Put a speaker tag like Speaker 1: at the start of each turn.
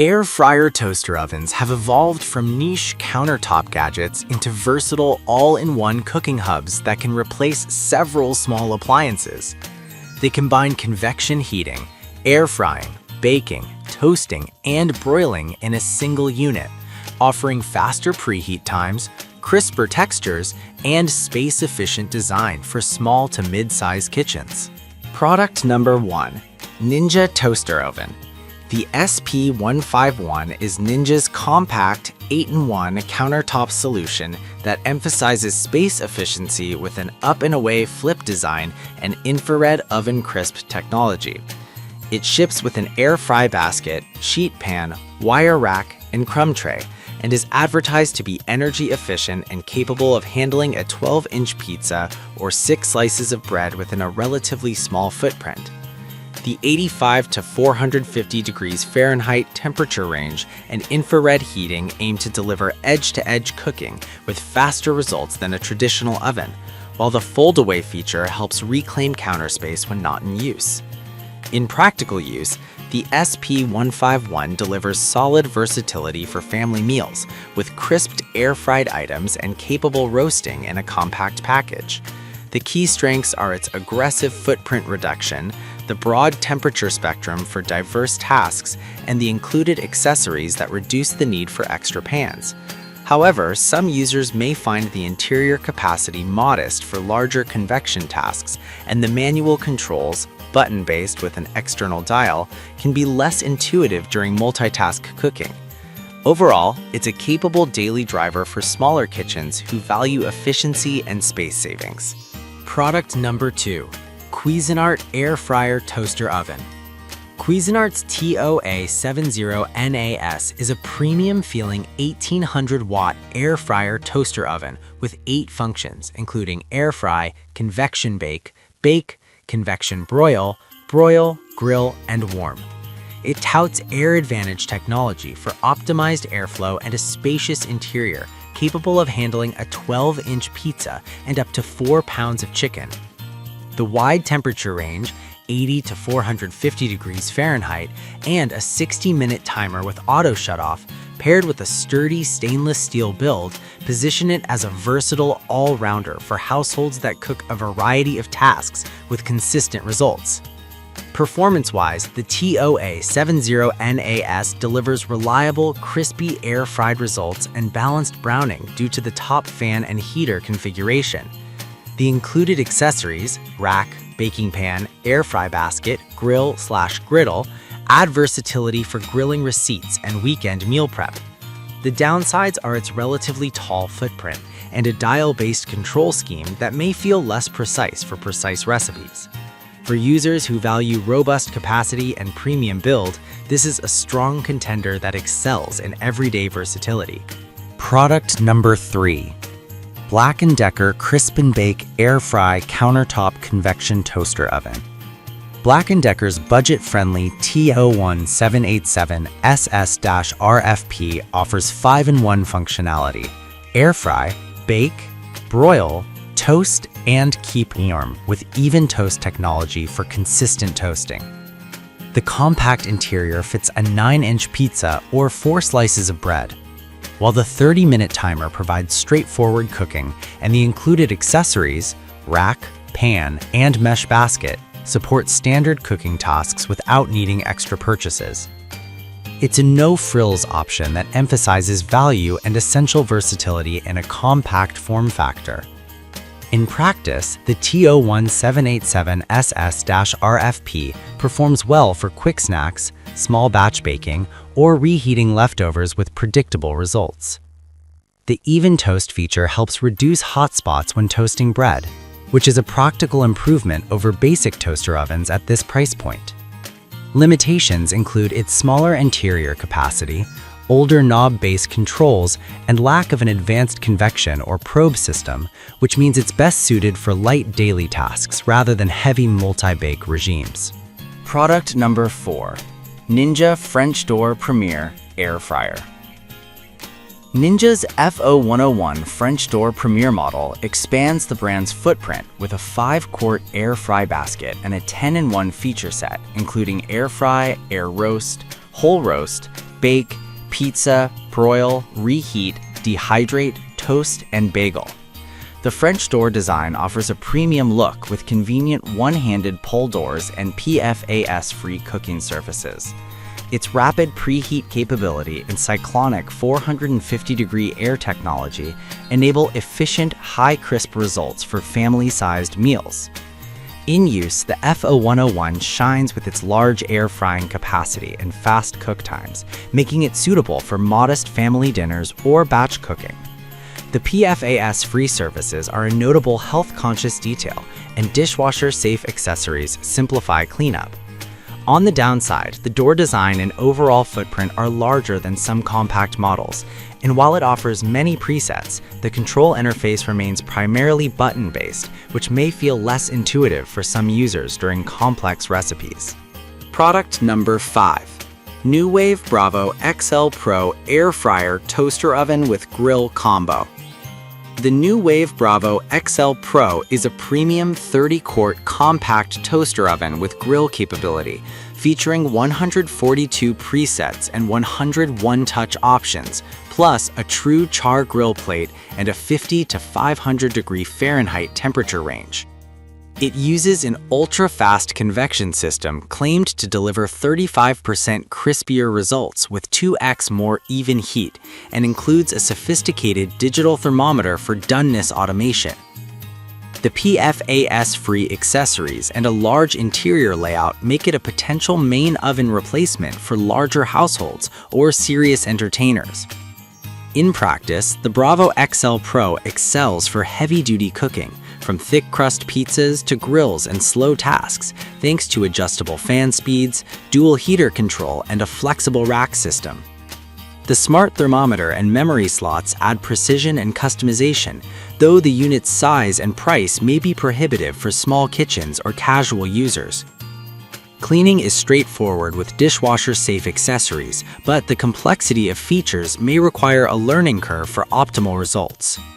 Speaker 1: Air fryer toaster ovens have evolved from niche countertop gadgets into versatile all-in-one cooking hubs that can replace several small appliances. They combine convection heating, air frying, baking, toasting, and broiling in a single unit, offering faster preheat times, crisper textures, and space-efficient design for small to mid-size kitchens. Product number 1. Ninja Toaster Oven. The SP151 is Ninja's compact 8-in-1 countertop solution that emphasizes space efficiency with an up-and-away flip design and infrared oven crisp technology. It ships with an air fry basket, sheet pan, wire rack, and crumb tray, and is advertised to be energy efficient and capable of handling a 12-inch pizza or 6 slices of bread within a relatively small footprint. The 85 to 450 degrees Fahrenheit temperature range and infrared heating aim to deliver edge-to-edge cooking with faster results than a traditional oven, while the fold-away feature helps reclaim counter space when not in use. In practical use, the SP151 delivers solid versatility for family meals, with crisped air-fried items and capable roasting in a compact package. The key strengths are its aggressive footprint reduction, the broad temperature spectrum for diverse tasks, and the included accessories that reduce the need for extra pans. However, some users may find the interior capacity modest for larger convection tasks, and the manual controls, button-based with an external dial, can be less intuitive during multitask cooking. Overall, it's a capable daily driver for smaller kitchens who value efficiency and space savings. Product number 2. Cuisinart Air Fryer Toaster Oven. Cuisinart's TOA70NAS is a premium-feeling 1800-watt air fryer toaster oven with 8 functions, including air fry, convection bake, convection broil, grill, and warm. It touts Air Advantage technology for optimized airflow and a spacious interior capable of handling a 12-inch pizza and up to 4 pounds of chicken. The wide temperature range, 80 to 450 degrees Fahrenheit, and a 60-minute timer with auto shutoff, paired with a sturdy stainless steel build, position it as a versatile all-rounder for households that cook a variety of tasks with consistent results. Performance-wise, the TOA70NAS delivers reliable, crispy air-fried results and balanced browning due to the top fan and heater configuration. The included accessories, rack, baking pan, air fry basket, grill/griddle, add versatility for grilling receipts and weekend meal prep. The downsides are its relatively tall footprint and a dial-based control scheme that may feel less precise for precise recipes. For users who value robust capacity and premium build, this is a strong contender that excels in everyday versatility. Product number 3. Black & Decker Crisp & Bake Air Fry Countertop Convection Toaster Oven. Black & Decker's budget-friendly TO1787SS-RFP offers 5-in-1 functionality: air fry, bake, broil, toast, and keep warm with even toast technology for consistent toasting. The compact interior fits a 9-inch pizza or 4 slices of bread, while the 30-minute timer provides straightforward cooking, and the included accessories, rack, pan, and mesh basket, support standard cooking tasks without needing extra purchases. It's a no-frills option that emphasizes value and essential versatility in a compact form factor. In practice, the TO1787SS-RFP performs well for quick snacks, small batch baking, or reheating leftovers with predictable results. The Even Toast feature helps reduce hot spots when toasting bread, which is a practical improvement over basic toaster ovens at this price point. Limitations include its smaller interior capacity, older knob-based controls, and lack of an advanced convection or probe system, which means it's best suited for light daily tasks rather than heavy multi-bake regimes. Product number 4. Ninja French Door Premier Air Fryer. Ninja's FO101 French Door Premier model expands the brand's footprint with a 5-quart air fry basket and a 10-in-1 feature set, including air fry, air roast, whole roast, bake, pizza, broil, reheat, dehydrate, toast, and bagel. The French door design offers a premium look with convenient one-handed pull doors and PFAS-free cooking surfaces. Its rapid preheat capability and cyclonic 450-degree air technology enable efficient, high-crisp results for family-sized meals. In use, the F0101 shines with its large air frying capacity and fast cook times, making it suitable for modest family dinners or batch cooking. The PFAS-free surfaces are a notable health-conscious detail, and dishwasher-safe accessories simplify cleanup. On the downside, the door design and overall footprint are larger than some compact models, and while it offers many presets, the control interface remains primarily button-based, which may feel less intuitive for some users during complex recipes. Product number 5. NewWave Bravo XL Pro Air Fryer Toaster Oven with Grill Combo. The NewWave Bravo XL Pro is a premium 30-quart compact toaster oven with grill capability, featuring 142 presets and 101 touch options, plus a true char grill plate and a 50 to 500 degree Fahrenheit temperature range. It uses an ultra-fast convection system claimed to deliver 35% crispier results with 2x more even heat, and includes a sophisticated digital thermometer for doneness automation. The PFAS-free accessories and a large interior layout make it a potential main oven replacement for larger households or serious entertainers. In practice, the Bravo XL Pro excels for heavy-duty cooking, from thick crust pizzas to grills and slow tasks, thanks to adjustable fan speeds, dual heater control, and a flexible rack system. The smart thermometer and memory slots add precision and customization, though the unit's size and price may be prohibitive for small kitchens or casual users. Cleaning is straightforward with dishwasher-safe accessories, but the complexity of features may require a learning curve for optimal results.